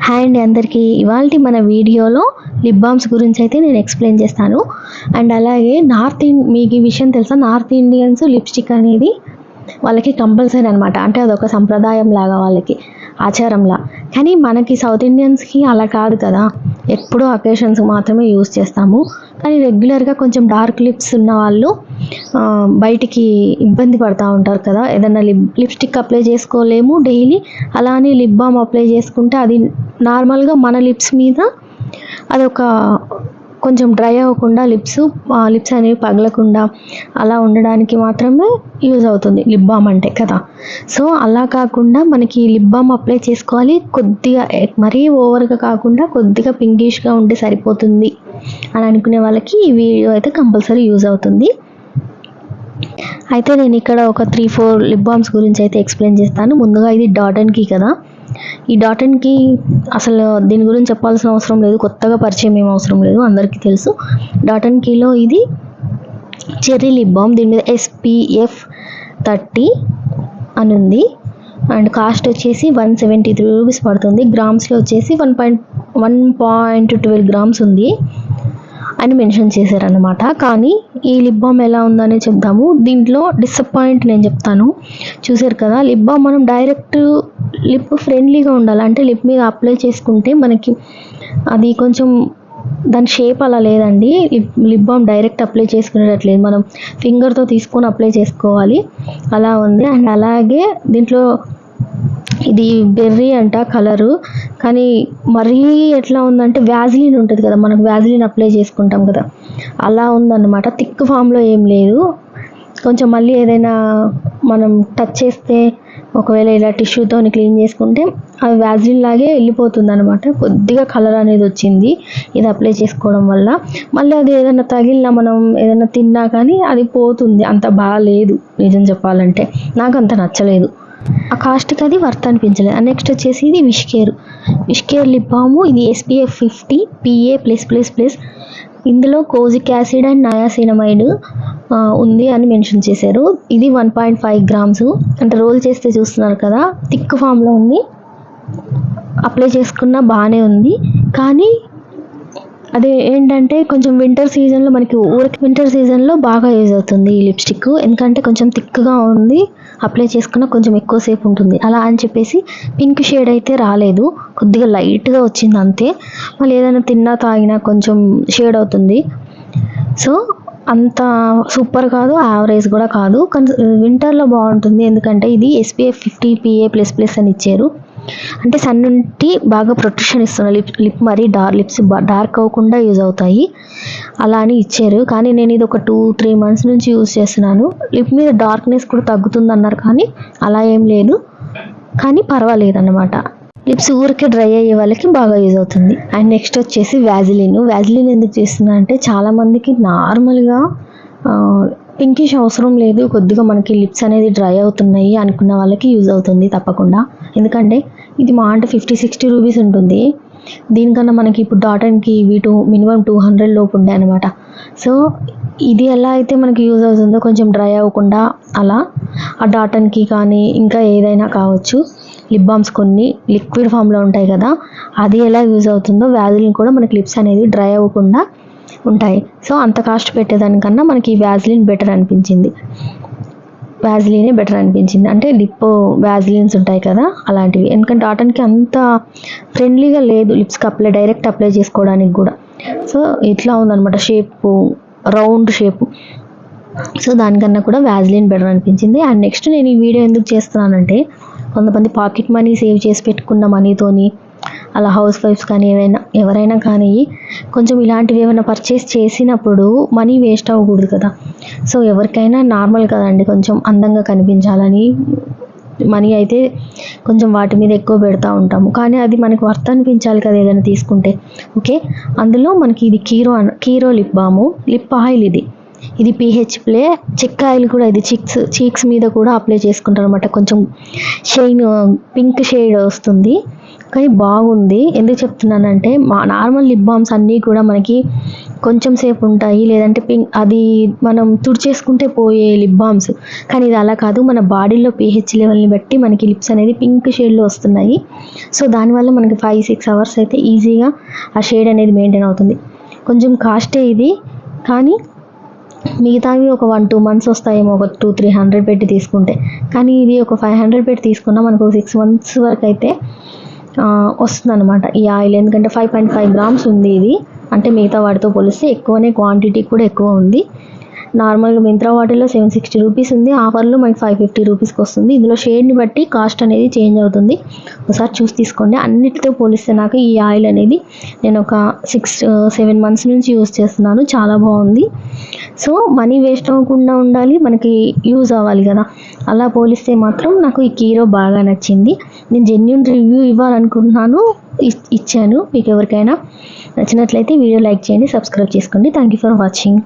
Hi అండి అందరికీ. ఇవాల్టి మన వీడియోలో లిప్ బామ్స్ గురించి అయితే నేను ఎక్స్ప్లెయిన్ చేస్తాను. అండ్ అలాగే మీకు ఈ విషయం తెలుసా, నార్త్ ఇండియన్స్ లిప్స్టిక్ అనేది వాళ్ళకి కంపల్సరీ అనమాట. అంటే అదొక సంప్రదాయం లాగా, వాళ్ళకి ఆచారంలా. కానీ మనకి సౌత్ ఇండియన్స్కి అలా కాదు కదా, ఎప్పుడూ అకేషన్స్ మాత్రమే యూజ్ చేస్తాము. కానీ రెగ్యులర్గా కొంచెం డార్క్ లిప్స్ ఉన్న వాళ్ళు బయటికి ఇబ్బంది పడుతూ ఉంటారు కదా, ఏదైనా లిప్స్టిక్ అప్లై చేసుకోలేము డైలీ, అలానే లిప్ బామ్ అప్లై చేసుకుంటే అది నార్మల్గా మన లిప్స్ మీద అదొక కొంచెం డ్రై అవ్వకుండా లిప్స్ అనేవి పగలకుండా అలా ఉండడానికి మాత్రమే యూజ్ అవుతుంది లిప్ బామ్ అంటే కదా. సో అలా కాకుండా మనకి లిప్ బామ్ అప్లై చేసుకోవాలి, కొద్దిగా మరీ ఓవర్గా కాకుండా కొద్దిగా పింకిష్గా ఉంటే సరిపోతుంది అని అనుకునే వాళ్ళకి ఈ వీడియో అయితే కంపల్సరీ యూజ్ అవుతుంది. అయితే నేను ఇక్కడ ఒక 3-4 లిప్ బామ్స్ గురించి అయితే ఎక్స్ప్లెయిన్ చేస్తాను. ముందుగా ఇది డాట్ అండ్ కీ కదా, ఈ డాట్ అండ్ కీ అసలు దీని గురించి చెప్పాల్సిన అవసరం లేదు, కొత్తగా పరిచయం ఏం అవసరం లేదు, అందరికీ తెలుసు. డాట్ అండ్ కీలో ఇది చెర్రీ లిప్ బామ్, దీని మీద SPF 30 అని ఉంది. అండ్ కాస్ట్ వచ్చేసి 173 రూపీస్ పడుతుంది. గ్రామ్స్లో వచ్చేసి 1.12 గ్రామ్స్ ఉంది అని మెన్షన్ చేశారనమాట. కానీ ఈ లిప్ బామ్ ఎలా ఉందని చెప్దాము. దీంట్లో డిసప్పాయింట్ నేను చెప్తాను. చూసారు కదా, లిప్ బామ్ మనం డైరెక్ట్ లిప్ ఫ్రెండ్లీగా ఉండాలి, అంటే లిప్ మీద అప్లై చేసుకుంటే మనకి అది కొంచెం దాని షేప్ అలా లేదండి. లిప్ బామ్ డైరెక్ట్ అప్లై చేసుకునేటట్లేదు, మనం ఫింగర్తో తీసుకొని అప్లై చేసుకోవాలి, అలా ఉంది. అండ్ అలాగే దీంట్లో ఇది బెర్రీ అంట కలరు, కానీ మరీ ఎట్లా ఉందంటే వ్యాజిలిన్ ఉంటుంది కదా, మనకు వ్యాజిలిన్ అప్లై చేసుకుంటాం కదా, అలా ఉందన్నమాట. థిక్ ఫామ్లో ఏం లేదు. కొంచెం మళ్ళీ ఏదైనా మనం టచ్ చేస్తే ఒకవేళ ఇలా టిష్యూతో క్లీన్ చేసుకుంటే అది వ్యాజిలిన్ లాగే వెళ్ళిపోతుంది అనమాట. కొద్దిగా కలర్ అనేది వచ్చింది ఇది అప్లై చేసుకోవడం వల్ల. మళ్ళీ అది ఏదైనా తగిలినా, మనం ఏదైనా తిన్నా కానీ అది పోతుంది. అంత బాగాలేదు నిజం చెప్పాలంటే, నాకు అంత నచ్చలేదు. ఆ కాస్ట్కి అది వర్త్ అనిపించలేదు. నెక్స్ట్ వచ్చేసి ఇది విష్కేర్ లిప్ బాము. ఇది SPF 50 PA+++. ఇందులో కోజిక్ యాసిడ్ అండ్ నయాసినమైడ్ ఉంది అని మెన్షన్ చేశారు. ఇది 1.5 గ్రామ్స్. అంటే రోల్ చేస్తే చూస్తున్నారు కదా, థిక్ ఫామ్లో ఉంది. అప్లై చేసుకున్నా బాగానే ఉంది, కానీ అదే ఏంటంటే కొంచెం వింటర్ సీజన్లో బాగా యూజ్ అవుతుంది ఈ లిప్స్టిక్, ఎందుకంటే కొంచెం థిక్గా ఉంది, అప్లై చేసుకున్న కొంచెం ఎక్కువసేపు ఉంటుంది. అలా అని చెప్పేసి పింక్ షేడ్ అయితే రాలేదు, కొద్దిగా లైట్గా వచ్చింది అంతే. మళ్ళీ ఏదైనా తిన్నా తాగినా కొంచెం షేడ్ అవుతుంది. సో అంత సూపర్ కాదు, యావరేజ్ కూడా కాదు, కానీ వింటర్లో బాగుంటుంది. ఎందుకంటే ఇది SPF 50 PA++ అని ఇచ్చారు, అంటే సన్ నుండి బాగా ప్రొటెక్షన్ ఇస్తున్నారు. లిప్ మరీ లిప్స్ డార్క్ అవ్వకుండా యూజ్ అవుతాయి అలా అని ఇచ్చారు. కానీ నేను ఇది ఒక 2-3 మంత్స్ నుంచి యూజ్ చేస్తున్నాను. లిప్ మీద డార్క్నెస్ కూడా తగ్గుతుంది అన్నారు, కానీ అలా ఏం లేదు, కానీ పర్వాలేదు అన్నమాట. లిప్స్ ఊరికే డ్రై అయ్యే వాళ్ళకి బాగా యూజ్ అవుతుంది. అండ్ నెక్స్ట్ వచ్చేసి వ్యాజిలిన్ ఎందుకు చేస్తున్నా అంటే, చాలామందికి నార్మల్గా పింకిష్ అవసరం లేదు, కొద్దిగా మనకి లిప్స్ అనేది డ్రై అవుతున్నాయి అనుకున్న వాళ్ళకి యూజ్ అవుతుంది తప్పకుండా. ఎందుకంటే ఇది మా అంటే 50-60 రూపీస్ ఉంటుంది. దీనికన్నా మనకి ఇప్పుడు డాట్ అండ్ కీ ఇవి మినిమం 200 లోపు ఉండే అనమాట. సో ఇది ఎలా అయితే మనకి యూజ్ అవుతుందో, కొంచెం డ్రై అవ్వకుండా అలా ఆ డాట్ అండ్ కీ కానీ ఇంకా ఏదైనా కావచ్చు, లిప్ బామ్స్ కొన్ని లిక్విడ్ ఫామ్లో ఉంటాయి కదా, అది ఎలా యూజ్ అవుతుందో వ్యాజిలిన్ కూడా మనకి లిప్స్ అనేది డ్రై అవ్వకుండా ఉంటాయి. సో అంత కాస్ట్ పెట్టేదానికన్నా మనకి ఈ వ్యాజిలినే బెటర్ అనిపించింది. అంటే లిప్ వ్యాజిలిన్స్ ఉంటాయి కదా అలాంటివి. ఎందుకంటే డాట్ అండ్ కీ అంత ఫ్రెండ్లీగా లేదు లిప్స్కి డైరెక్ట్ అప్లై చేసుకోవడానికి కూడా. సో ఇట్లా ఉందన్నమాట షేపు, రౌండ్ షేపు. సో దానికన్నా కూడా వ్యాజిలిన్ బెటర్ అనిపించింది. అండ్ నెక్స్ట్ నేను ఈ వీడియో ఎందుకు చేస్తున్నానంటే, కొంతమంది పాకెట్ మనీ సేవ్ చేసి పెట్టుకున్న మనీతోని అలా హౌస్ వైఫ్స్ కానీ ఎవరైనా కానీ కొంచెం ఇలాంటివి ఏమైనా పర్చేస్ చేసినప్పుడు మనీ వేస్ట్ అవ్వకూడదు కదా. సో ఎవరికైనా నార్మల్ కదండి, కొంచెం అందంగా కనిపించాలని మనీ అయితే కొంచెం వాటి మీద ఎక్కువ పెడతా ఉంటాము, కానీ అది మనకి వర్త్ అనిపించాలి కదా ఏదైనా తీసుకుంటే. ఓకే, అందులో మనకి ఇది కీరో లిప్ బాము, లిప్ ఆయిల్ ఇది. ఇది పీహెచ్ ప్లే. చెక్క ఆయిల్ కూడా ఇది చీక్స్ మీద కూడా అప్లై చేసుకుంటారు అనమాట. కొంచెం షైన్ పింక్ షేడ్ వస్తుంది, కానీ బాగుంది. ఎందుకు చెప్తున్నానంటే నార్మల్ లిప్ బామ్స్ అన్నీ కూడా మనకి కొంచెం సేపు ఉంటాయి, లేదంటే అది మనం తుడిచేసుకుంటే పోయే లిప్ బామ్స్. కానీ ఇది అలా కాదు, మన బాడీలో పీహెచ్ లెవెల్ని బట్టి మనకి లిప్స్ అనేది పింక్ షేడ్లో వస్తున్నాయి. సో దానివల్ల మనకి 5-6 అవర్స్ అయితే ఈజీగా ఆ షేడ్ అనేది మెయింటైన్ అవుతుంది. కొంచెం కాస్టే ఇది, కానీ మిగతావి ఒక 1-2 మంత్స్ వస్తాయేమో, ఒక 200-300 పెట్టి తీసుకుంటే. కానీ ఇది ఒక 500 పెట్టి తీసుకున్నా మనకు 6 మంత్స్ వరకు అయితే వస్తుంది అనమాట ఈ ఆయిల్. ఎందుకంటే 5.5 గ్రామ్స్ ఉంది ఇది, అంటే మిగతా వాటితో పోలిస్తే ఎక్కువనే, క్వాంటిటీ కూడా ఎక్కువ ఉంది. నార్మల్గా మింత్రా వాటిలో 760 రూపీస్ ఉంది, ఆఫర్లో మనకి 550 రూపీస్కి వస్తుంది. ఇందులో షేడ్ని బట్టి కాస్ట్ అనేది చేంజ్ అవుతుంది, ఒకసారి చూసి తీసుకోండి. అన్నిటితో పోలిస్తే నాకు ఈ ఆయిల్ అనేది నేను ఒక 6-7 మంత్స్ నుంచి యూజ్ చేస్తున్నాను, చాలా బాగుంది. సో మనీ వేస్ట్ అవ్వకుండా ఉండాలి, మనకి యూజ్ అవ్వాలి కదా, అలా పోలిస్తే మాత్రం నాకు ఈ కీరో బాగా నచ్చింది. నేను జెన్యూన్ రివ్యూ ఇవ్వాలనుకుంటున్నాను, ఇచ్చాను. మీకు ఎవరికైనా నచ్చినట్లయితే వీడియో లైక్ చేయండి, సబ్స్క్రైబ్ చేసుకోండి. Thank you for watching.